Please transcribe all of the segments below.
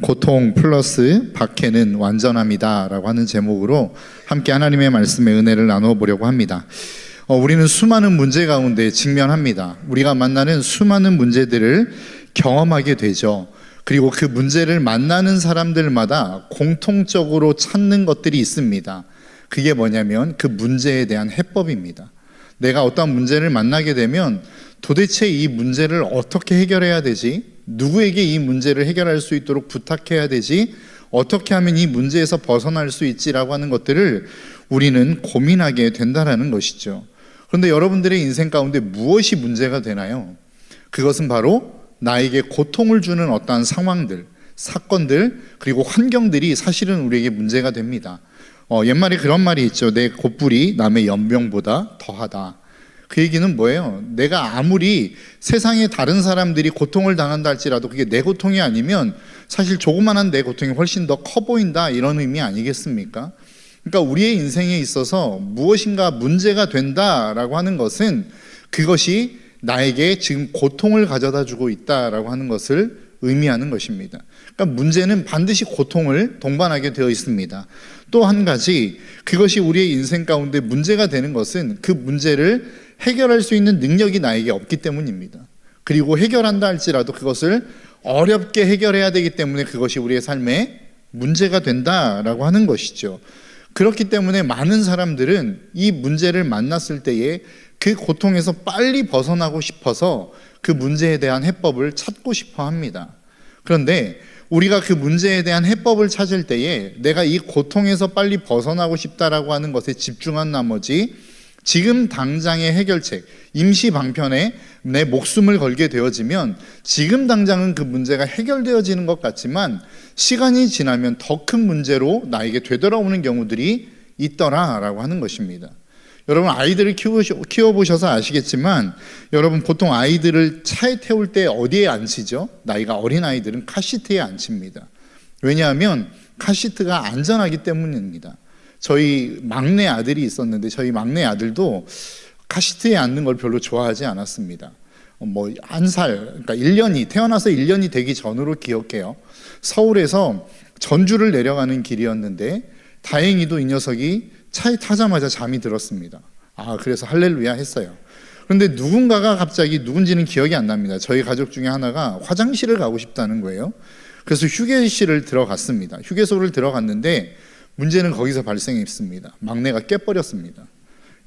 고통 플러스 박해는 완전함이다 라고 하는 제목으로 함께 하나님의 말씀의 은혜를 나누어 보려고 합니다. 우리는 수많은 문제 가운데 직면합니다. 우리가 만나는 수많은 문제들을 경험하게 되죠. 그리고 그 문제를 만나는 사람들마다 공통적으로 찾는 것들이 있습니다. 그게 뭐냐면 그 문제에 대한 해법입니다. 내가 어떤 문제를 만나게 되면 도대체 이 문제를 어떻게 해결해야 되지? 누구에게 이 문제를 해결할 수 있도록 부탁해야 되지? 어떻게 하면 이 문제에서 벗어날 수 있지라고 하는 것들을 우리는 고민하게 된다는 것이죠. 그런데 여러분들의 인생 가운데 무엇이 문제가 되나요? 그것은 바로 나에게 고통을 주는 어떠한 상황들, 사건들, 그리고 환경들이 사실은 우리에게 문제가 됩니다. 옛말에 그런 말이 있죠. 내 곧불이 남의 연병보다 더하다. 그 얘기는 뭐예요? 내가 아무리 세상에 다른 사람들이 고통을 당한다 할지라도 그게 내 고통이 아니면 사실 조그만한 내 고통이 훨씬 더 커 보인다, 이런 의미 아니겠습니까? 그러니까 우리의 인생에 있어서 무엇인가 문제가 된다라고 하는 것은 그것이 나에게 지금 고통을 가져다 주고 있다라고 하는 것을 의미하는 것입니다. 그러니까 문제는 반드시 고통을 동반하게 되어 있습니다. 또 한 가지, 그것이 우리의 인생 가운데 문제가 되는 것은 그 문제를 해결할 수 있는 능력이 나에게 없기 때문입니다. 그리고 해결한다 할지라도 그것을 어렵게 해결해야 되기 때문에 그것이 우리의 삶에 문제가 된다라고 하는 것이죠. 그렇기 때문에 많은 사람들은 이 문제를 만났을 때에 그 고통에서 빨리 벗어나고 싶어서 그 문제에 대한 해법을 찾고 싶어 합니다. 그런데 우리가 그 문제에 대한 해법을 찾을 때에 내가 이 고통에서 빨리 벗어나고 싶다라고 하는 것에 집중한 나머지 지금 당장의 해결책, 임시 방편에 내 목숨을 걸게 되어지면 지금 당장은 그 문제가 해결되어지는 것 같지만 시간이 지나면 더 큰 문제로 나에게 되돌아오는 경우들이 있더라라고 하는 것입니다. 여러분, 아이들을 키워보셔서 아시겠지만 여러분, 보통 아이들을 차에 태울 때 어디에 앉히죠? 나이가 어린 아이들은 카시트에 앉힙니다. 왜냐하면 카시트가 안전하기 때문입니다. 저희 막내 아들이 있었는데 저희 막내 아들도 카시트에 앉는 걸 별로 좋아하지 않았습니다. 한 살, 그러니까 1년이, 태어나서 1년이 되기 전으로 기억해요. 서울에서 전주를 내려가는 길이었는데 다행히도 이 녀석이 차에 타자마자 잠이 들었습니다. 그래서 할렐루야 했어요. 그런데 누군가가 갑자기, 누군지는 기억이 안 납니다. 저희 가족 중에 하나가 화장실을 가고 싶다는 거예요. 그래서 휴게실을 들어갔습니다. 휴게소를 들어갔는데 문제는 거기서 발생했습니다. 막내가 깨버렸습니다.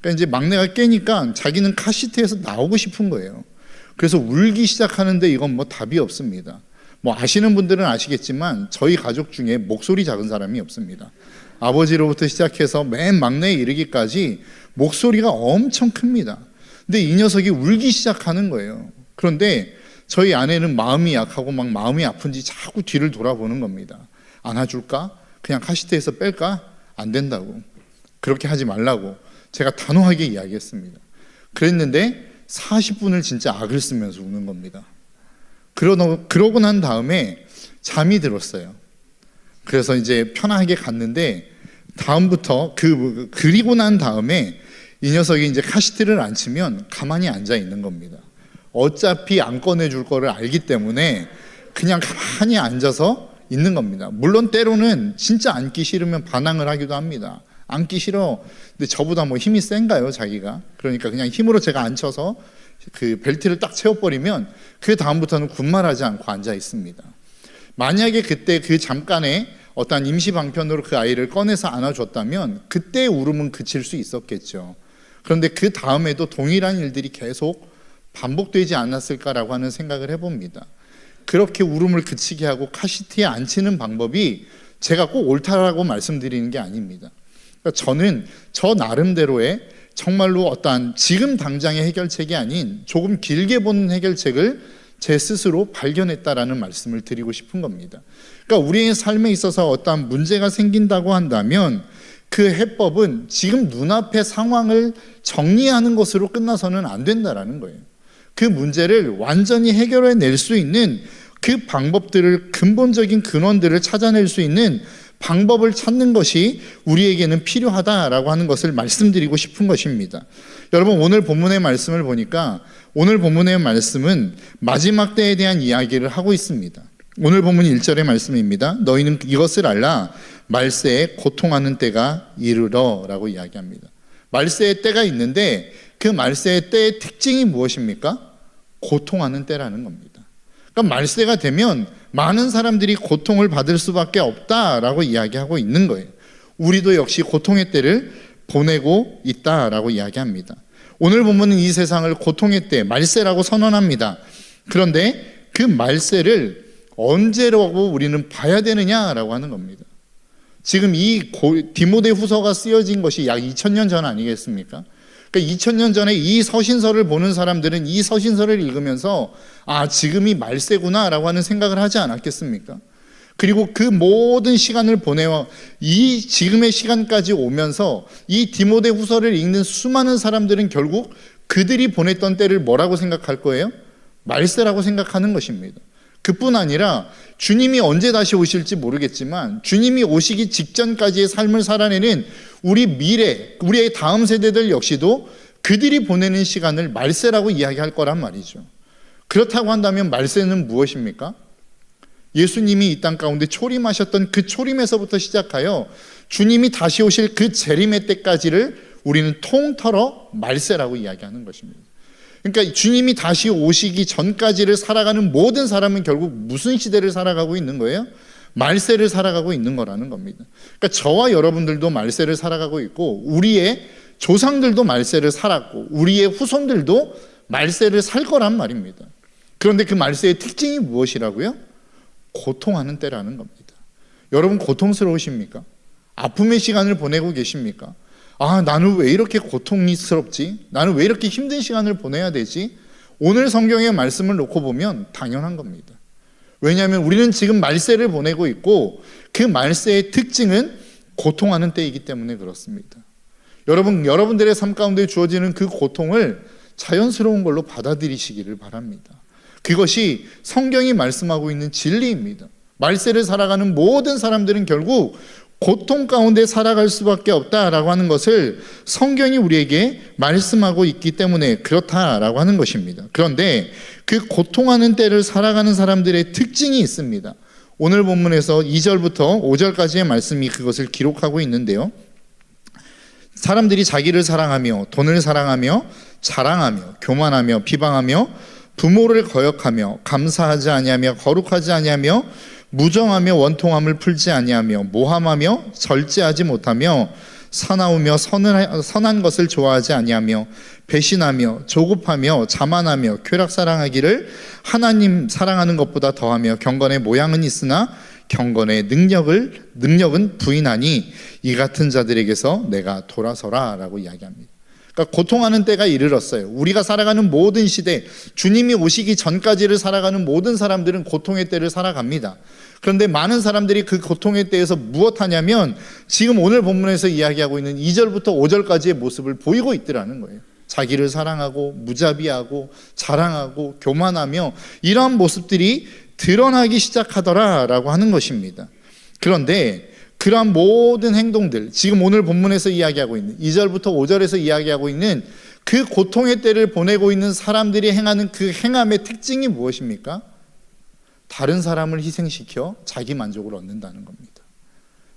그러니까 이제 막내가 깨니까 자기는 카시트에서 나오고 싶은 거예요. 그래서 울기 시작하는데 이건 답이 없습니다. 아시는 분들은 아시겠지만 저희 가족 중에 목소리 작은 사람이 없습니다. 아버지로부터 시작해서 맨 막내에 이르기까지 목소리가 엄청 큽니다. 근데 이 녀석이 울기 시작하는 거예요. 그런데 저희 아내는 마음이 약하고 막 마음이 아픈지 자꾸 뒤를 돌아보는 겁니다. 안아줄까? 그냥 카시트에서 뺄까? 안 된다고. 그렇게 하지 말라고 제가 단호하게 이야기했습니다. 그랬는데 40분을 진짜 악을 쓰면서 우는 겁니다. 그러고 난 다음에 잠이 들었어요. 그래서 이제 편하게 갔는데 다음부터 그리고 난 다음에 이 녀석이 이제 카시트를 안 치면 가만히 앉아 있는 겁니다. 어차피 안 꺼내줄 거를 알기 때문에 그냥 가만히 앉아서 있는 겁니다. 물론 때로는 진짜 앉기 싫으면 반항을 하기도 합니다. 앉기 싫어. 근데 저보다 힘이 센가요, 자기가? 그러니까 그냥 힘으로 제가 앉혀서 그 벨트를 딱 채워버리면 그 다음부터는 군말하지 않고 앉아 있습니다. 만약에 그때 그 잠깐에 어떤 임시 방편으로 그 아이를 꺼내서 안아줬다면 그때의 울음은 그칠 수 있었겠죠. 그런데 그 다음에도 동일한 일들이 계속 반복되지 않았을까라고 하는 생각을 해봅니다. 그렇게 울음을 그치게 하고 카시트에 앉히는 방법이 제가 꼭 옳다라고 말씀드리는 게 아닙니다. 그러니까 저는 저 나름대로의 정말로 어떠한 지금 당장의 해결책이 아닌 조금 길게 보는 해결책을 제 스스로 발견했다라는 말씀을 드리고 싶은 겁니다. 그러니까 우리의 삶에 있어서 어떠한 문제가 생긴다고 한다면 그 해법은 지금 눈앞의 상황을 정리하는 것으로 끝나서는 안 된다라는 거예요. 그 문제를 완전히 해결해낼 수 있는 그 방법들을, 근본적인 근원들을 찾아낼 수 있는 방법을 찾는 것이 우리에게는 필요하다라고 하는 것을 말씀드리고 싶은 것입니다. 여러분, 오늘 본문의 말씀을 보니까 오늘 본문의 말씀은 마지막 때에 대한 이야기를 하고 있습니다. 오늘 본문 1절의 말씀입니다. 너희는 이것을 알라 말세에 고통하는 때가 이르러 라고 이야기합니다. 말세의 때가 있는데 그 말세의 때의 특징이 무엇입니까? 고통하는 때라는 겁니다. 그러니까 말세가 되면 많은 사람들이 고통을 받을 수밖에 없다라고 이야기하고 있는 거예요. 우리도 역시 고통의 때를 보내고 있다라고 이야기합니다. 오늘 본문은 이 세상을 고통의 때, 말세라고 선언합니다. 그런데 그 말세를 언제라고 우리는 봐야 되느냐라고 하는 겁니다. 지금 이 디모데 후서가 쓰여진 것이 약 2000년 전 아니겠습니까? 그러니까 2000년 전에 이 서신서를 보는 사람들은 이 서신서를 읽으면서 지금이 말세구나라고 하는 생각을 하지 않았겠습니까? 그리고 그 모든 시간을 보내와 이 지금의 시간까지 오면서 이 디모데 후서를 읽는 수많은 사람들은 결국 그들이 보냈던 때를 뭐라고 생각할 거예요? 말세라고 생각하는 것입니다. 그뿐 아니라 주님이 언제 다시 오실지 모르겠지만 주님이 오시기 직전까지의 삶을 살아내는 우리 미래, 우리의 다음 세대들 역시도 그들이 보내는 시간을 말세라고 이야기할 거란 말이죠. 그렇다고 한다면 말세는 무엇입니까? 예수님이 이 땅 가운데 초림하셨던 그 초림에서부터 시작하여 주님이 다시 오실 그 재림의 때까지를 우리는 통틀어 말세라고 이야기하는 것입니다. 그러니까 주님이 다시 오시기 전까지를 살아가는 모든 사람은 결국 무슨 시대를 살아가고 있는 거예요? 말세를 살아가고 있는 거라는 겁니다. 그러니까 저와 여러분들도 말세를 살아가고 있고 우리의 조상들도 말세를 살았고 우리의 후손들도 말세를 살 거란 말입니다. 그런데 그 말세의 특징이 무엇이라고요? 고통하는 때라는 겁니다. 여러분 고통스러우십니까? 아픔의 시간을 보내고 계십니까? 나는 왜 이렇게 고통스럽지? 나는 왜 이렇게 힘든 시간을 보내야 되지? 오늘 성경의 말씀을 놓고 보면 당연한 겁니다. 왜냐하면 우리는 지금 말세를 보내고 있고 그 말세의 특징은 고통하는 때이기 때문에 그렇습니다. 여러분들의 삶 가운데 주어지는 그 고통을 자연스러운 걸로 받아들이시기를 바랍니다. 그것이 성경이 말씀하고 있는 진리입니다. 말세를 살아가는 모든 사람들은 결국 고통 가운데 살아갈 수밖에 없다라고 하는 것을 성경이 우리에게 말씀하고 있기 때문에 그렇다라고 하는 것입니다. 그런데 그 고통하는 때를 살아가는 사람들의 특징이 있습니다. 오늘 본문에서 2절부터 5절까지의 말씀이 그것을 기록하고 있는데요. 사람들이 자기를 사랑하며 돈을 사랑하며 자랑하며 교만하며 비방하며 부모를 거역하며 감사하지 아니하며 거룩하지 아니하며 무정하며 원통함을 풀지 아니하며 모함하며 절제하지 못하며 사나우며 선한 것을 좋아하지 아니하며 배신하며 조급하며 자만하며 쾌락 사랑하기를 하나님 사랑하는 것보다 더하며 경건의 모양은 있으나 경건의 능력은 부인하니 이 같은 자들에게서 내가 돌아서라 라고 이야기합니다. 그러니까 고통하는 때가 이르렀어요. 우리가 살아가는 모든 시대, 주님이 오시기 전까지를 살아가는 모든 사람들은 고통의 때를 살아갑니다. 그런데 많은 사람들이 그 고통의 때에서 무엇하냐면 지금 오늘 본문에서 이야기하고 있는 2절부터 5절까지의 모습을 보이고 있더라는 거예요. 자기를 사랑하고 무자비하고 자랑하고 교만하며 이러한 모습들이 드러나기 시작하더라라고 하는 것입니다. 그런데 그러한 모든 행동들, 지금 오늘 본문에서 이야기하고 있는 2절부터 5절에서 이야기하고 있는 그 고통의 때를 보내고 있는 사람들이 행하는 그 행함의 특징이 무엇입니까? 다른 사람을 희생시켜 자기 만족을 얻는다는 겁니다.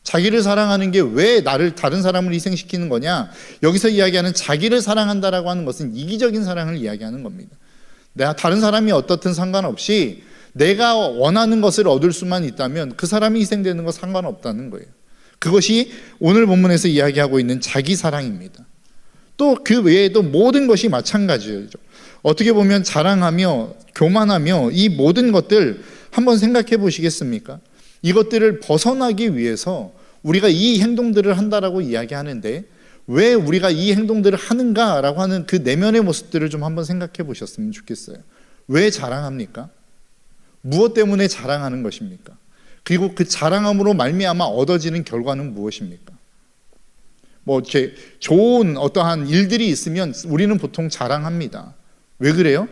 자기를 사랑하는 게 왜 다른 사람을 희생시키는 거냐? 여기서 이야기하는 자기를 사랑한다라고 하는 것은 이기적인 사랑을 이야기하는 겁니다. 내가 다른 사람이 어떻든 상관없이 내가 원하는 것을 얻을 수만 있다면 그 사람이 희생되는 거 상관없다는 거예요. 그것이 오늘 본문에서 이야기하고 있는 자기 사랑입니다. 또 그 외에도 모든 것이 마찬가지죠. 어떻게 보면 자랑하며 교만하며 이 모든 것들 한번 생각해 보시겠습니까? 이것들을 벗어나기 위해서 우리가 이 행동들을 한다라고 이야기하는데 왜 우리가 이 행동들을 하는가라고 하는 그 내면의 모습들을 좀 한번 생각해 보셨으면 좋겠어요. 왜 자랑합니까? 무엇 때문에 자랑하는 것입니까? 그리고 그 자랑함으로 말미암아 얻어지는 결과는 무엇입니까? 이렇게 좋은 어떠한 일들이 있으면 우리는 보통 자랑합니다. 왜 그래요?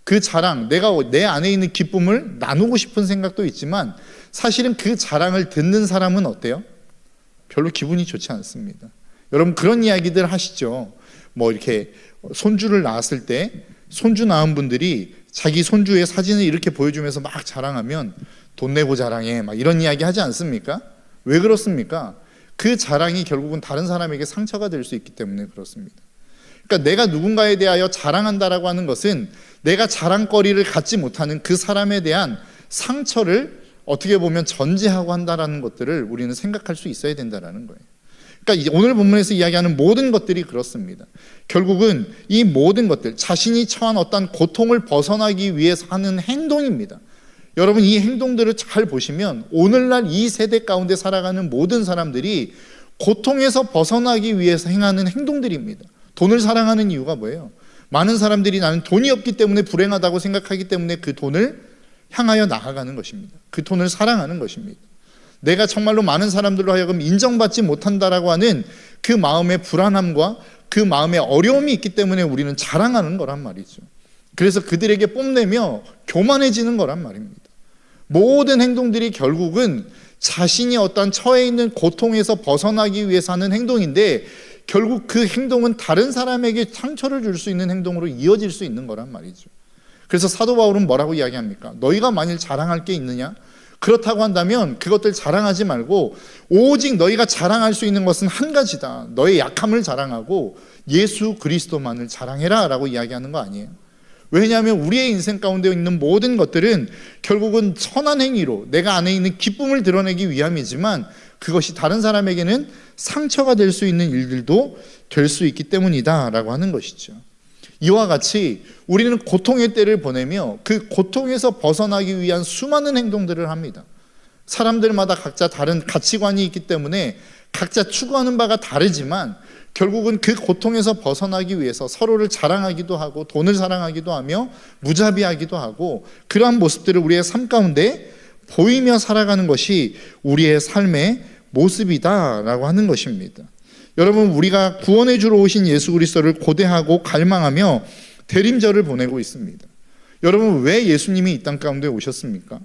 그 자랑, 내가 내 안에 있는 기쁨을 나누고 싶은 생각도 있지만 사실은 그 자랑을 듣는 사람은 어때요? 별로 기분이 좋지 않습니다. 여러분 그런 이야기들 하시죠. 이렇게 손주를 낳았을 때 손주 낳은 분들이 자기 손주의 사진을 이렇게 보여주면서 막 자랑하면 돈 내고 자랑해 막 이런 이야기 하지 않습니까? 왜 그렇습니까? 그 자랑이 결국은 다른 사람에게 상처가 될 수 있기 때문에 그렇습니다. 그러니까 내가 누군가에 대하여 자랑한다라고 하는 것은 내가 자랑거리를 갖지 못하는 그 사람에 대한 상처를 어떻게 보면 전제하고 한다라는 것들을 우리는 생각할 수 있어야 된다라는 거예요. 그러니까 오늘 본문에서 이야기하는 모든 것들이 그렇습니다. 결국은 이 모든 것들, 자신이 처한 어떤 고통을 벗어나기 위해서 하는 행동입니다. 여러분, 이 행동들을 잘 보시면 오늘날 이 세대 가운데 살아가는 모든 사람들이 고통에서 벗어나기 위해서 행하는 행동들입니다. 돈을 사랑하는 이유가 뭐예요? 많은 사람들이 나는 돈이 없기 때문에 불행하다고 생각하기 때문에 그 돈을 향하여 나아가는 것입니다. 그 돈을 사랑하는 것입니다. 내가 정말로 많은 사람들로 하여금 인정받지 못한다라고 하는 그 마음의 불안함과 그 마음의 어려움이 있기 때문에 우리는 자랑하는 거란 말이죠. 그래서 그들에게 뽐내며 교만해지는 거란 말입니다. 모든 행동들이 결국은 자신이 어떤 처해 있는 고통에서 벗어나기 위해서 하는 행동인데 결국 그 행동은 다른 사람에게 상처를 줄 수 있는 행동으로 이어질 수 있는 거란 말이죠. 그래서 사도 바울은 뭐라고 이야기합니까? 너희가 만일 자랑할 게 있느냐? 그렇다고 한다면 그것들 자랑하지 말고 오직 너희가 자랑할 수 있는 것은 한 가지다. 너의 약함을 자랑하고 예수 그리스도만을 자랑해라 라고 이야기하는 거 아니에요. 왜냐하면 우리의 인생 가운데 있는 모든 것들은 결국은 선한 행위로 내가 안에 있는 기쁨을 드러내기 위함이지만 그것이 다른 사람에게는 상처가 될 수 있는 일들도 될 수 있기 때문이다 라고 하는 것이죠. 이와 같이 우리는 고통의 때를 보내며 그 고통에서 벗어나기 위한 수많은 행동들을 합니다. 사람들마다 각자 다른 가치관이 있기 때문에 각자 추구하는 바가 다르지만 결국은 그 고통에서 벗어나기 위해서 서로를 자랑하기도 하고 돈을 사랑하기도 하며 무자비하기도 하고 그러한 모습들을 우리의 삶 가운데 보이며 살아가는 것이 우리의 삶의 모습이다라고 하는 것입니다. 여러분, 우리가 구원해 주러 오신 예수 그리스도를 고대하고 갈망하며 대림절을 보내고 있습니다. 여러분, 왜 예수님이 이 땅 가운데 오셨습니까?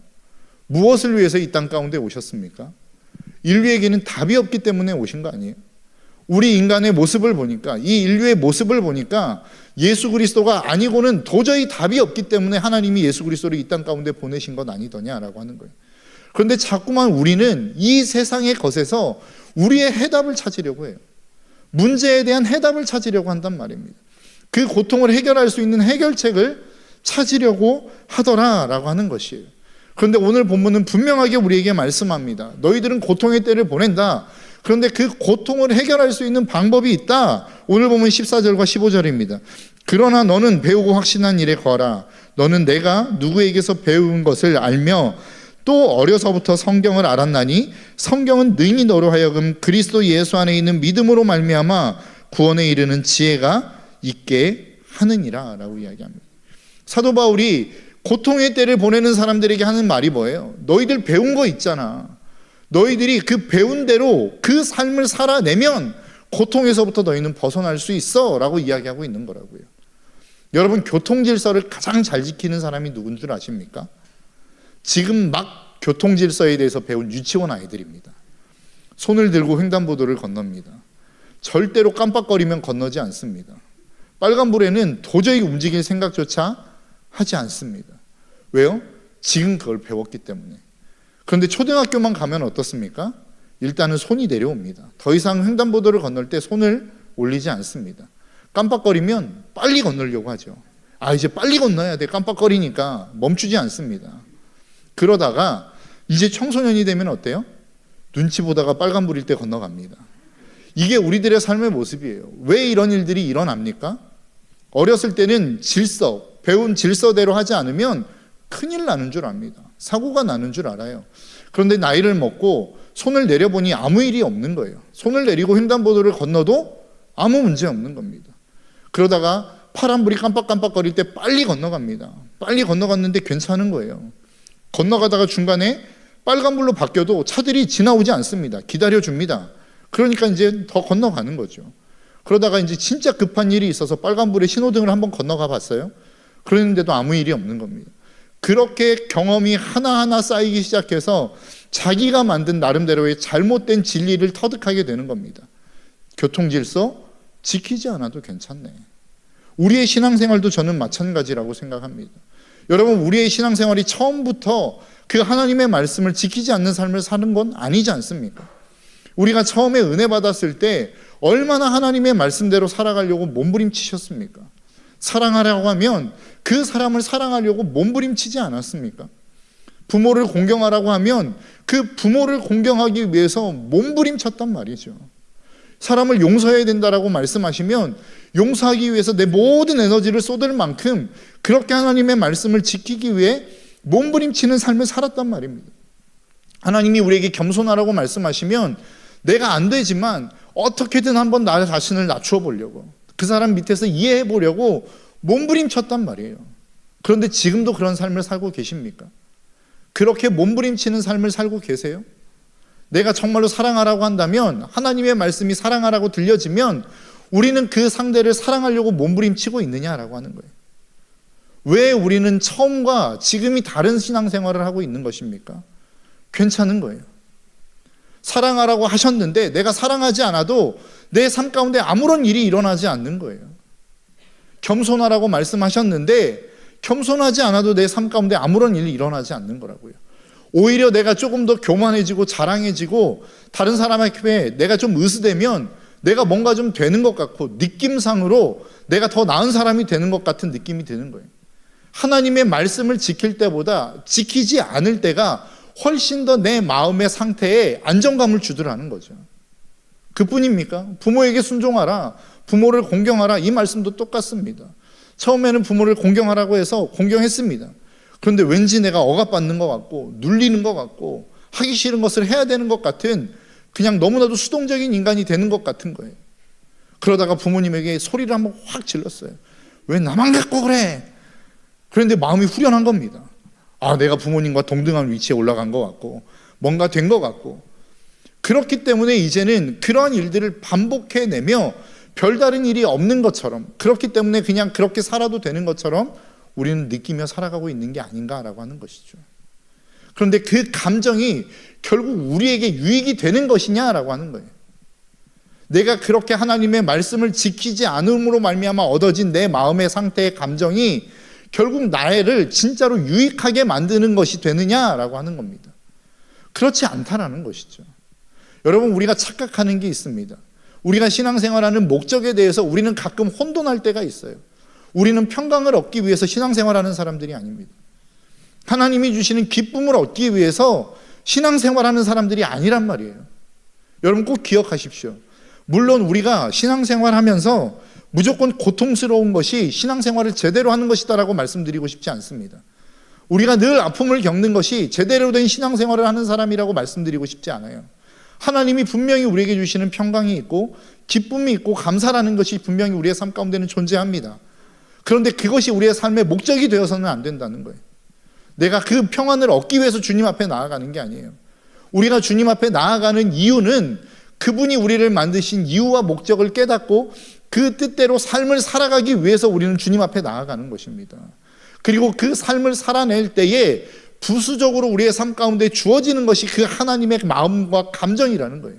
무엇을 위해서 이 땅 가운데 오셨습니까? 인류에게는 답이 없기 때문에 오신 거 아니에요? 우리 인간의 모습을 보니까, 이 인류의 모습을 보니까 예수 그리스도가 아니고는 도저히 답이 없기 때문에 하나님이 예수 그리스도를 이 땅 가운데 보내신 것 아니더냐라고 하는 거예요. 그런데 자꾸만 우리는 이 세상의 것에서 우리의 해답을 찾으려고 해요. 문제에 대한 해답을 찾으려고 한단 말입니다. 그 고통을 해결할 수 있는 해결책을 찾으려고 하더라라고 하는 것이에요. 그런데 오늘 본문은 분명하게 우리에게 말씀합니다. 너희들은 고통의 때를 보낸다. 그런데 그 고통을 해결할 수 있는 방법이 있다. 오늘 보면 14절과 15절입니다. 그러나 너는 배우고 확신한 일에 거하라. 너는 내가 누구에게서 배운 것을 알며 또 어려서부터 성경을 알았나니 성경은 능히 너로 하여금 그리스도 예수 안에 있는 믿음으로 말미암아 구원에 이르는 지혜가 있게 하느니라 라고 이야기합니다. 사도 바울이 고통의 때를 보내는 사람들에게 하는 말이 뭐예요? 너희들 배운 거 있잖아. 너희들이 그 배운 대로 그 삶을 살아내면 고통에서부터 너희는 벗어날 수 있어 라고 이야기하고 있는 거라고요. 여러분, 교통질서를 가장 잘 지키는 사람이 누군 줄 아십니까? 지금 막 교통질서에 대해서 배운 유치원 아이들입니다. 손을 들고 횡단보도를 건넙니다. 절대로 깜빡거리면 건너지 않습니다. 빨간불에는 도저히 움직일 생각조차 하지 않습니다. 왜요? 지금 그걸 배웠기 때문에. 그런데 초등학교만 가면 어떻습니까? 일단은 손이 내려옵니다. 더 이상 횡단보도를 건널 때 손을 올리지 않습니다. 깜빡거리면 빨리 건너려고 하죠. 이제 빨리 건너야 돼. 깜빡거리니까 멈추지 않습니다. 그러다가 이제 청소년이 되면 어때요? 눈치 보다가 빨간불일 때 건너갑니다. 이게 우리들의 삶의 모습이에요. 왜 이런 일들이 일어납니까? 어렸을 때는 질서, 배운 질서대로 하지 않으면 큰일 나는 줄 압니다. 사고가 나는 줄 알아요. 그런데 나이를 먹고 손을 내려보니 아무 일이 없는 거예요. 손을 내리고 횡단보도를 건너도 아무 문제 없는 겁니다. 그러다가 파란불이 깜빡깜빡거릴 때 빨리 건너갑니다. 빨리 건너갔는데 괜찮은 거예요. 건너가다가 중간에 빨간불로 바뀌어도 차들이 지나오지 않습니다. 기다려줍니다. 그러니까 이제 더 건너가는 거죠. 그러다가 이제 진짜 급한 일이 있어서 빨간불에 신호등을 한번 건너가 봤어요. 그랬는데도 아무 일이 없는 겁니다. 그렇게 경험이 하나하나 쌓이기 시작해서 자기가 만든 나름대로의 잘못된 진리를 터득하게 되는 겁니다. 교통질서 지키지 않아도 괜찮네. 우리의 신앙생활도 저는 마찬가지라고 생각합니다. 여러분, 우리의 신앙생활이 처음부터 그 하나님의 말씀을 지키지 않는 삶을 사는 건 아니지 않습니까? 우리가 처음에 은혜 받았을 때 얼마나 하나님의 말씀대로 살아가려고 몸부림치셨습니까? 사랑하라고 하면 그 사람을 사랑하려고 몸부림치지 않았습니까? 부모를 공경하라고 하면 그 부모를 공경하기 위해서 몸부림쳤단 말이죠. 사람을 용서해야 된다라고 말씀하시면 용서하기 위해서 내 모든 에너지를 쏟을 만큼 그렇게 하나님의 말씀을 지키기 위해 몸부림치는 삶을 살았단 말입니다. 하나님이 우리에게 겸손하라고 말씀하시면 내가 안 되지만 어떻게든 한번 나 자신을 낮추어 보려고, 그 사람 밑에서 이해해 보려고 몸부림쳤단 말이에요. 그런데 지금도 그런 삶을 살고 계십니까? 그렇게 몸부림치는 삶을 살고 계세요? 내가 정말로 사랑하라고 한다면, 하나님의 말씀이 사랑하라고 들려지면 우리는 그 상대를 사랑하려고 몸부림치고 있느냐라고 하는 거예요. 왜 우리는 처음과 지금이 다른 신앙생활을 하고 있는 것입니까? 괜찮은 거예요. 사랑하라고 하셨는데 내가 사랑하지 않아도 내 삶 가운데 아무런 일이 일어나지 않는 거예요. 겸손하라고 말씀하셨는데 겸손하지 않아도 내 삶 가운데 아무런 일이 일어나지 않는 거라고요. 오히려 내가 조금 더 교만해지고 자랑해지고 다른 사람 앞에 내가 좀 으스대면 내가 뭔가 좀 되는 것 같고 느낌상으로 내가 더 나은 사람이 되는 것 같은 느낌이 드는 거예요. 하나님의 말씀을 지킬 때보다 지키지 않을 때가 훨씬 더 내 마음의 상태에 안정감을 주더라는 거죠. 그뿐입니까? 부모에게 순종하라, 부모를 공경하라, 이 말씀도 똑같습니다. 처음에는 부모를 공경하라고 해서 공경했습니다. 그런데 왠지 내가 억압받는 것 같고 눌리는 것 같고 하기 싫은 것을 해야 되는 것 같은, 그냥 너무나도 수동적인 인간이 되는 것 같은 거예요. 그러다가 부모님에게 소리를 한번 확 질렀어요. 왜 나만 갖고 그래? 그런데 마음이 후련한 겁니다. 아, 내가 부모님과 동등한 위치에 올라간 것 같고 뭔가 된 것 같고. 그렇기 때문에 이제는 그러한 일들을 반복해내며 별다른 일이 없는 것처럼, 그렇기 때문에 그냥 그렇게 살아도 되는 것처럼 우리는 느끼며 살아가고 있는 게 아닌가라고 하는 것이죠. 그런데 그 감정이 결국 우리에게 유익이 되는 것이냐라고 하는 거예요. 내가 그렇게 하나님의 말씀을 지키지 않음으로 말미암아 얻어진 내 마음의 상태의 감정이 결국 나를 진짜로 유익하게 만드는 것이 되느냐라고 하는 겁니다. 그렇지 않다라는 것이죠. 여러분, 우리가 착각하는 게 있습니다. 우리가 신앙생활하는 목적에 대해서 우리는 가끔 혼돈할 때가 있어요. 우리는 평강을 얻기 위해서 신앙생활하는 사람들이 아닙니다. 하나님이 주시는 기쁨을 얻기 위해서 신앙생활하는 사람들이 아니란 말이에요. 여러분 꼭 기억하십시오. 물론 우리가 신앙생활하면서 무조건 고통스러운 것이 신앙생활을 제대로 하는 것이다라고 말씀드리고 싶지 않습니다. 우리가 늘 아픔을 겪는 것이 제대로 된 신앙생활을 하는 사람이라고 말씀드리고 싶지 않아요. 하나님이 분명히 우리에게 주시는 평강이 있고 기쁨이 있고 감사라는 것이 분명히 우리의 삶 가운데는 존재합니다. 그런데 그것이 우리의 삶의 목적이 되어서는 안 된다는 거예요. 내가 그 평안을 얻기 위해서 주님 앞에 나아가는 게 아니에요. 우리가 주님 앞에 나아가는 이유는 그분이 우리를 만드신 이유와 목적을 깨닫고 그 뜻대로 삶을 살아가기 위해서 우리는 주님 앞에 나아가는 것입니다. 그리고 그 삶을 살아낼 때에 부수적으로 우리의 삶 가운데 주어지는 것이 그 하나님의 마음과 감정이라는 거예요.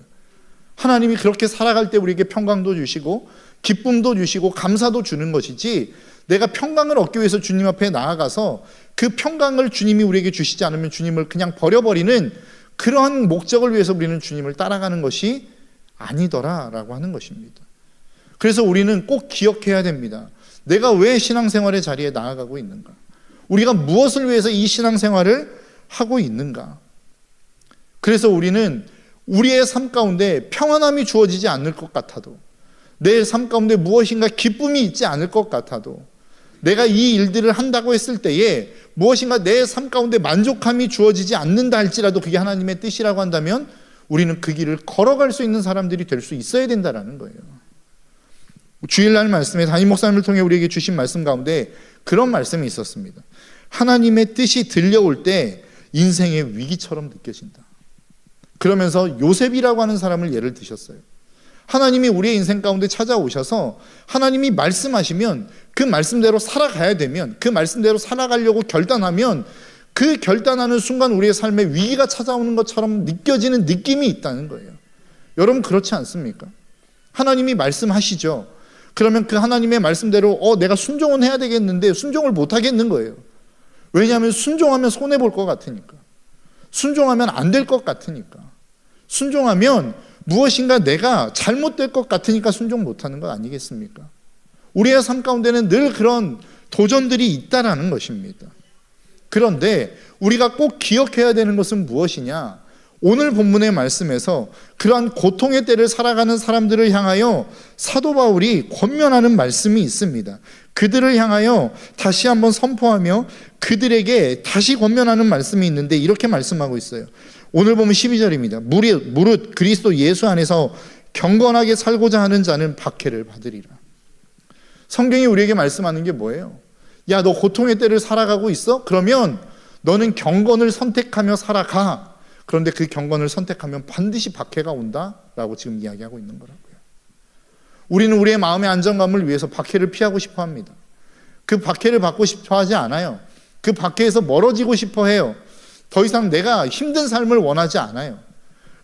하나님이 그렇게 살아갈 때 우리에게 평강도 주시고 기쁨도 주시고 감사도 주는 것이지, 내가 평강을 얻기 위해서 주님 앞에 나아가서 그 평강을 주님이 우리에게 주시지 않으면 주님을 그냥 버려버리는 그러한 목적을 위해서 우리는 주님을 따라가는 것이 아니더라라고 하는 것입니다. 그래서 우리는 꼭 기억해야 됩니다. 내가 왜 신앙생활의 자리에 나아가고 있는가? 우리가 무엇을 위해서 이 신앙생활을 하고 있는가? 그래서 우리는 우리의 삶 가운데 평안함이 주어지지 않을 것 같아도, 내 삶 가운데 무엇인가 기쁨이 있지 않을 것 같아도, 내가 이 일들을 한다고 했을 때에 무엇인가 내 삶 가운데 만족함이 주어지지 않는다 할지라도 그게 하나님의 뜻이라고 한다면 우리는 그 길을 걸어갈 수 있는 사람들이 될 수 있어야 된다는 거예요. 주일날 말씀에 담임 목사님을 통해 우리에게 주신 말씀 가운데 그런 말씀이 있었습니다. 하나님의 뜻이 들려올 때 인생의 위기처럼 느껴진다. 그러면서 요셉이라고 하는 사람을 예를 드셨어요. 하나님이 우리의 인생 가운데 찾아오셔서 하나님이 말씀하시면 그 말씀대로 살아가야 되면, 그 말씀대로 살아가려고 결단하면 그 결단하는 순간 우리의 삶에 위기가 찾아오는 것처럼 느껴지는 느낌이 있다는 거예요. 여러분 그렇지 않습니까? 하나님이 말씀하시죠. 그러면 그 하나님의 말씀대로 내가 순종은 해야 되겠는데 순종을 못 하겠는 거예요. 왜냐하면 순종하면 손해볼 것 같으니까. 순종하면 안 될 것 같으니까. 순종하면 무엇인가 내가 잘못될 것 같으니까 순종 못하는 것 아니겠습니까? 우리의 삶 가운데는 늘 그런 도전들이 있다라는 것입니다. 그런데 우리가 꼭 기억해야 되는 것은 무엇이냐? 오늘 본문의 말씀에서 그러한 고통의 때를 살아가는 사람들을 향하여 사도 바울이 권면하는 말씀이 있습니다. 그들을 향하여 다시 한번 선포하며 그들에게 다시 권면하는 말씀이 있는데 이렇게 말씀하고 있어요. 오늘 보면 12절입니다. 무릇 그리스도 예수 안에서 경건하게 살고자 하는 자는 박해를 받으리라. 성경이 우리에게 말씀하는 게 뭐예요? 야, 너 고통의 때를 살아가고 있어? 그러면 너는 경건을 선택하며 살아가. 그런데 그 경건을 선택하면 반드시 박해가 온다라고 지금 이야기하고 있는 거라고요. 우리는 우리의 마음의 안정감을 위해서 박해를 피하고 싶어 합니다. 그 박해를 받고 싶어 하지 않아요. 그 박해에서 멀어지고 싶어 해요. 더 이상 내가 힘든 삶을 원하지 않아요.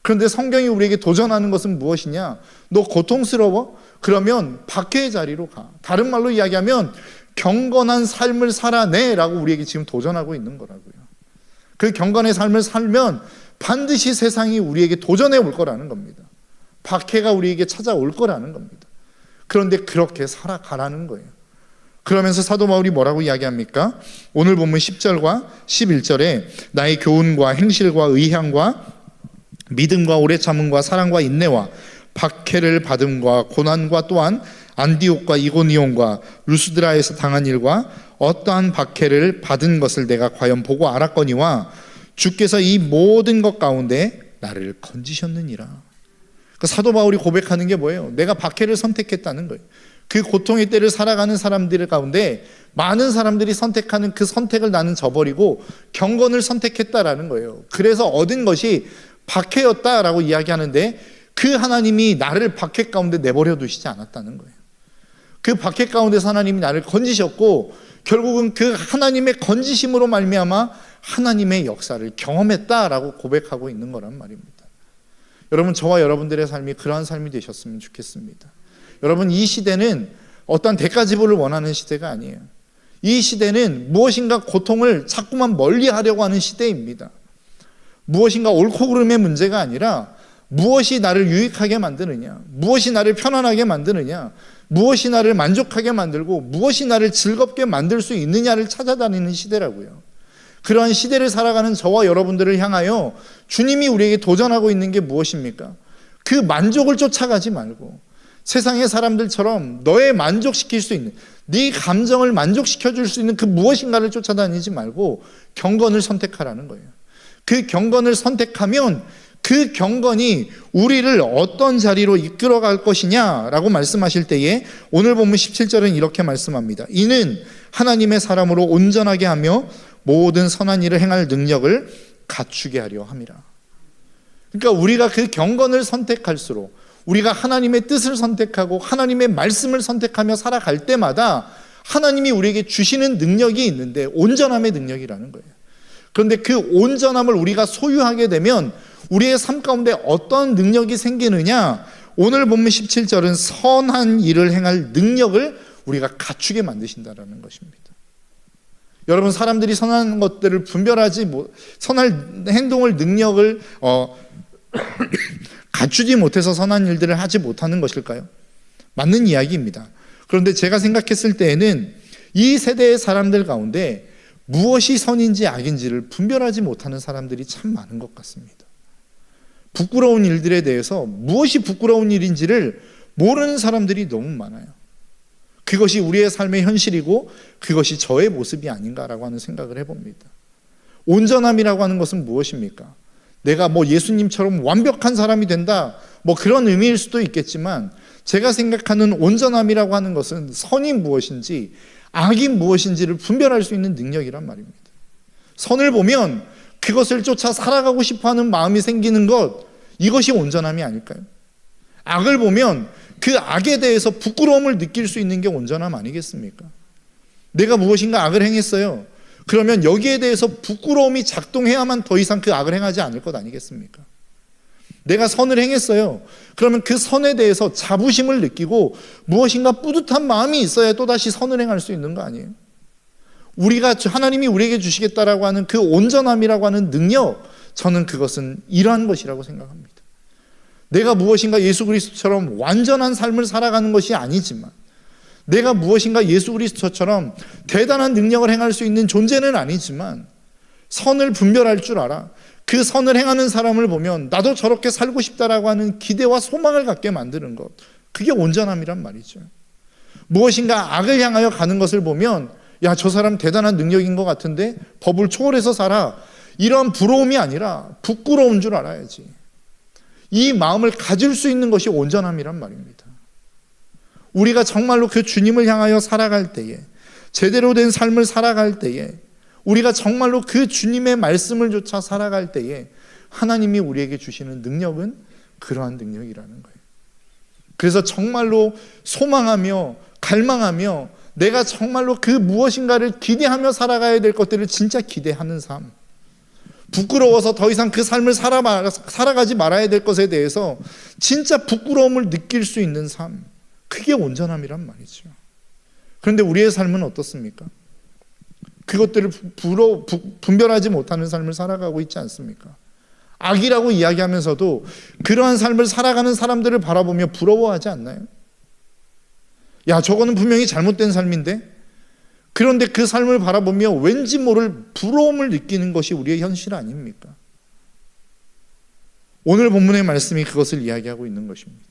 그런데 성경이 우리에게 도전하는 것은 무엇이냐? 너 고통스러워? 그러면 박해의 자리로 가. 다른 말로 이야기하면 경건한 삶을 살아내라고 우리에게 지금 도전하고 있는 거라고요. 그 경건의 삶을 살면 반드시 세상이 우리에게 도전해 올 거라는 겁니다. 박해가 우리에게 찾아올 거라는 겁니다. 그런데 그렇게 살아가라는 거예요. 그러면서 사도 바울이 뭐라고 이야기합니까? 오늘 본문 10절과 11절에 나의 교훈과 행실과 의향과 믿음과 오래 참음과 사랑과 인내와 박해를 받음과 고난과 또한 안디옥과 이고니온과 루스드라에서 당한 일과 어떠한 박해를 받은 것을 내가 과연 보고 알았거니와 주께서 이 모든 것 가운데 나를 건지셨느니라. 그러니까 사도 바울이 고백하는 게 뭐예요? 내가 박해를 선택했다는 거예요. 그 고통의 때를 살아가는 사람들 가운데 많은 사람들이 선택하는 그 선택을 나는 저버리고 경건을 선택했다라는 거예요. 그래서 얻은 것이 박해였다라고 이야기하는데 그 하나님이 나를 박해 가운데 내버려 두시지 않았다는 거예요. 그 박해 가운데서 하나님이 나를 건지셨고 결국은 그 하나님의 건지심으로 말미암아 하나님의 역사를 경험했다라고 고백하고 있는 거란 말입니다. 여러분, 저와 여러분들의 삶이 그러한 삶이 되셨으면 좋겠습니다. 여러분, 이 시대는 어떤 대가지불을 원하는 시대가 아니에요. 이 시대는 무엇인가 고통을 자꾸만 멀리 하려고 하는 시대입니다. 무엇인가 옳고 그름의 문제가 아니라 무엇이 나를 유익하게 만드느냐, 무엇이 나를 편안하게 만드느냐, 무엇이 나를 만족하게 만들고 무엇이 나를 즐겁게 만들 수 있느냐를 찾아다니는 시대라고요. 그러한 시대를 살아가는 저와 여러분들을 향하여 주님이 우리에게 도전하고 있는 게 무엇입니까? 그 만족을 쫓아가지 말고 세상의 사람들처럼 너의 만족시킬 수 있는, 네 감정을 만족시켜줄 수 있는 그 무엇인가를 쫓아다니지 말고 경건을 선택하라는 거예요. 그 경건을 선택하면 그 경건이 우리를 어떤 자리로 이끌어갈 것이냐라고 말씀하실 때에 오늘 본문 17절은 이렇게 말씀합니다. 이는 하나님의 사람으로 온전하게 하며 모든 선한 일을 행할 능력을 갖추게 하려 함이라. 그러니까 우리가 그 경건을 선택할수록, 우리가 하나님의 뜻을 선택하고 하나님의 말씀을 선택하며 살아갈 때마다 하나님이 우리에게 주시는 능력이 있는데 온전함의 능력이라는 거예요. 그런데 그 온전함을 우리가 소유하게 되면 우리의 삶 가운데 어떤 능력이 생기느냐? 오늘 본문 17절은 선한 일을 행할 능력을 우리가 갖추게 만드신다라는 것입니다. 여러분, 사람들이 선한 것들을 분별하지 선한 행동을 능력을 갖추지 못해서 선한 일들을 하지 못하는 것일까요? 맞는 이야기입니다. 그런데 제가 생각했을 때에는 이 세대의 사람들 가운데 무엇이 선인지 악인지를 분별하지 못하는 사람들이 참 많은 것 같습니다. 부끄러운 일들에 대해서 무엇이 부끄러운 일인지를 모르는 사람들이 너무 많아요. 그것이 우리의 삶의 현실이고 그것이 저의 모습이 아닌가라고 하는 생각을 해봅니다. 온전함이라고 하는 것은 무엇입니까? 내가 예수님처럼 완벽한 사람이 된다, 그런 의미일 수도 있겠지만, 제가 생각하는 온전함이라고 하는 것은 선이 무엇인지 악이 무엇인지를 분별할 수 있는 능력이란 말입니다. 선을 보면 그것을 쫓아 살아가고 싶어하는 마음이 생기는 것, 이것이 온전함이 아닐까요? 악을 보면 그 악에 대해서 부끄러움을 느낄 수 있는 게 온전함 아니겠습니까? 내가 무엇인가 악을 행했어요. 그러면 여기에 대해서 부끄러움이 작동해야만 더 이상 그 악을 행하지 않을 것 아니겠습니까? 내가 선을 행했어요. 그러면 그 선에 대해서 자부심을 느끼고 무엇인가 뿌듯한 마음이 있어야 또다시 선을 행할 수 있는 거 아니에요? 하나님이 우리에게 주시겠다라고 하는 그 온전함이라고 하는 능력, 저는 그것은 이러한 것이라고 생각합니다. 내가 무엇인가 예수 그리스도처럼 완전한 삶을 살아가는 것이 아니지만, 내가 무엇인가 예수 그리스도처럼 대단한 능력을 행할 수 있는 존재는 아니지만 선을 분별할 줄 알아. 그 선을 행하는 사람을 보면 나도 저렇게 살고 싶다라고 하는 기대와 소망을 갖게 만드는 것, 그게 온전함이란 말이죠. 무엇인가 악을 향하여 가는 것을 보면 야, 저 사람 대단한 능력인 것 같은데 법을 초월해서 살아, 이러한 부러움이 아니라 부끄러운 줄 알아야지. 이 마음을 가질 수 있는 것이 온전함이란 말입니다. 우리가 정말로 그 주님을 향하여 살아갈 때에, 제대로 된 삶을 살아갈 때에, 우리가 정말로 그 주님의 말씀을 쫓아 살아갈 때에 하나님이 우리에게 주시는 능력은 그러한 능력이라는 거예요. 그래서 정말로 소망하며 갈망하며 내가 정말로 그 무엇인가를 기대하며 살아가야 될 것들을 진짜 기대하는 삶, 부끄러워서 더 이상 그 삶을 살아가지 말아야 될 것에 대해서 진짜 부끄러움을 느낄 수 있는 삶, 그게 온전함이란 말이죠. 그런데 우리의 삶은 어떻습니까? 그것들을 분별하지 못하는 삶을 살아가고 있지 않습니까? 악이라고 이야기하면서도 그러한 삶을 살아가는 사람들을 바라보며 부러워하지 않나요? 야, 저거는 분명히 잘못된 삶인데? 그런데 그 삶을 바라보며 왠지 모를 부러움을 느끼는 것이 우리의 현실 아닙니까? 오늘 본문의 말씀이 그것을 이야기하고 있는 것입니다.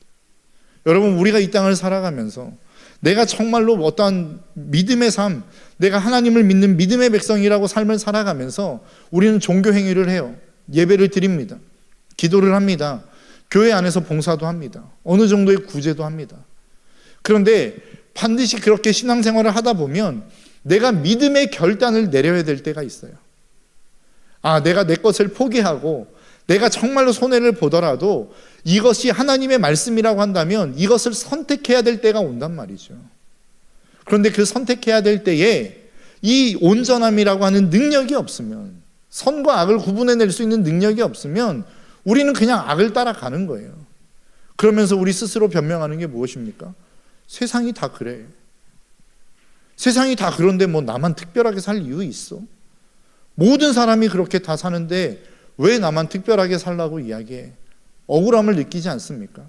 여러분, 우리가 이 땅을 살아가면서 내가 정말로 어떠한 믿음의 삶, 내가 하나님을 믿는 믿음의 백성이라고 삶을 살아가면서 우리는 종교 행위를 해요. 예배를 드립니다. 기도를 합니다. 교회 안에서 봉사도 합니다. 어느 정도의 구제도 합니다. 그런데 반드시 그렇게 신앙생활을 하다 보면 내가 믿음의 결단을 내려야 될 때가 있어요. 아, 내가 내 것을 포기하고 내가 정말로 손해를 보더라도 이것이 하나님의 말씀이라고 한다면 이것을 선택해야 될 때가 온단 말이죠. 그런데 그 선택해야 될 때에 이 온전함이라고 하는 능력이 없으면, 선과 악을 구분해낼 수 있는 능력이 없으면 우리는 그냥 악을 따라가는 거예요. 그러면서 우리 스스로 변명하는 게 무엇입니까? 세상이 다 그래. 세상이 다 그런데 뭐 나만 특별하게 살 이유 있어? 모든 사람이 그렇게 다 사는데 왜 나만 특별하게 살라고 이야기해? 억울함을 느끼지 않습니까?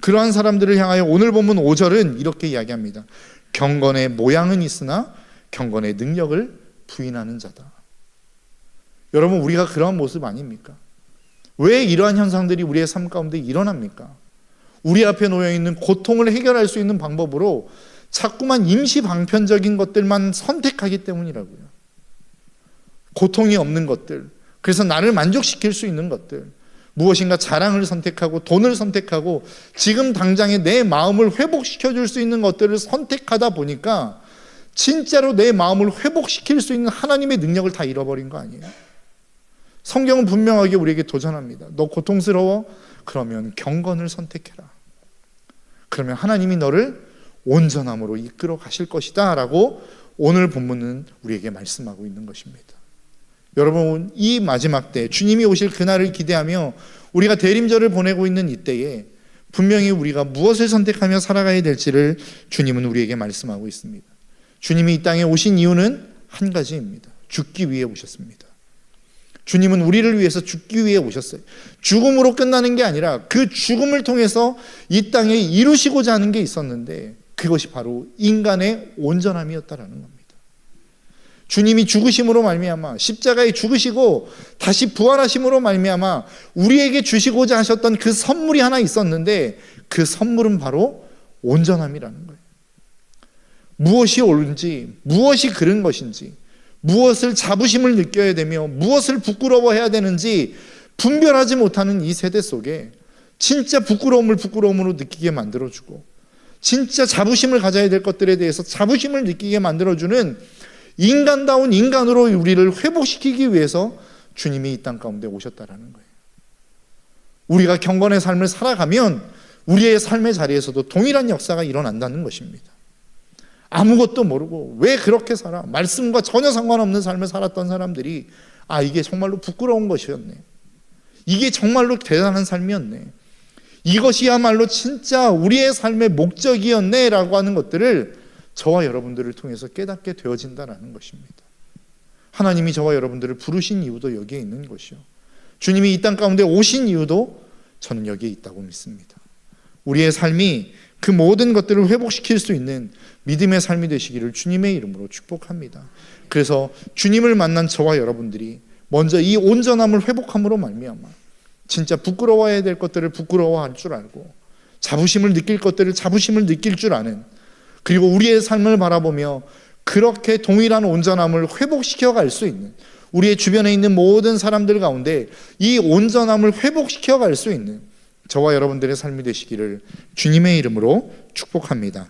그러한 사람들을 향하여 오늘 본문 5절은 이렇게 이야기합니다. 경건의 모양은 있으나 경건의 능력을 부인하는 자다. 여러분, 우리가 그러한 모습 아닙니까? 왜 이러한 현상들이 우리의 삶 가운데 일어납니까? 우리 앞에 놓여있는 고통을 해결할 수 있는 방법으로 자꾸만 임시 방편적인 것들만 선택하기 때문이라고요. 고통이 없는 것들, 그래서 나를 만족시킬 수 있는 것들, 무엇인가 자랑을 선택하고 돈을 선택하고 지금 당장에 내 마음을 회복시켜 줄 수 있는 것들을 선택하다 보니까 진짜로 내 마음을 회복시킬 수 있는 하나님의 능력을 다 잃어버린 거 아니에요? 성경은 분명하게 우리에게 도전합니다. 너 고통스러워? 그러면 경건을 선택해라. 그러면 하나님이 너를 온전함으로 이끌어 가실 것이다 라고 오늘 본문은 우리에게 말씀하고 있는 것입니다. 여러분, 이 마지막 때 주님이 오실 그날을 기대하며 우리가 대림절을 보내고 있는 이때에 분명히 우리가 무엇을 선택하며 살아가야 될지를 주님은 우리에게 말씀하고 있습니다. 주님이 이 땅에 오신 이유는 한 가지입니다. 죽기 위해 오셨습니다. 주님은 우리를 위해서 죽기 위해 오셨어요. 죽음으로 끝나는 게 아니라 그 죽음을 통해서 이 땅에 이루시고자 하는 게 있었는데 그것이 바로 인간의 온전함이었다라는 겁니다. 주님이 죽으심으로 말미암아, 십자가에 죽으시고 다시 부활하심으로 말미암아 우리에게 주시고자 하셨던 그 선물이 하나 있었는데 그 선물은 바로 온전함이라는 거예요. 무엇이 옳은지, 무엇이 그른 것인지, 무엇을 자부심을 느껴야 되며 무엇을 부끄러워해야 되는지 분별하지 못하는 이 세대 속에 진짜 부끄러움을 부끄러움으로 느끼게 만들어주고 진짜 자부심을 가져야 될 것들에 대해서 자부심을 느끼게 만들어주는 인간다운 인간으로 우리를 회복시키기 위해서 주님이 이 땅 가운데 오셨다라는 거예요. 우리가 경건의 삶을 살아가면 우리의 삶의 자리에서도 동일한 역사가 일어난다는 것입니다. 아무것도 모르고 왜 그렇게 살아? 말씀과 전혀 상관없는 삶을 살았던 사람들이 아, 이게 정말로 부끄러운 것이었네. 이게 정말로 대단한 삶이었네. 이것이야말로 진짜 우리의 삶의 목적이었네 라고 하는 것들을 저와 여러분들을 통해서 깨닫게 되어진다라는 것입니다. 하나님이 저와 여러분들을 부르신 이유도 여기에 있는 것이요, 주님이 이 땅 가운데 오신 이유도 저는 여기에 있다고 믿습니다. 우리의 삶이 그 모든 것들을 회복시킬 수 있는 믿음의 삶이 되시기를 주님의 이름으로 축복합니다. 그래서 주님을 만난 저와 여러분들이 먼저 이 온전함을 회복함으로 말미암아 진짜 부끄러워해야 될 것들을 부끄러워할 줄 알고, 자부심을 느낄 것들을 자부심을 느낄 줄 아는, 그리고 우리의 삶을 바라보며 그렇게 동일한 온전함을 회복시켜 갈 수 있는, 우리의 주변에 있는 모든 사람들 가운데 이 온전함을 회복시켜 갈 수 있는 저와 여러분들의 삶이 되시기를 주님의 이름으로 축복합니다.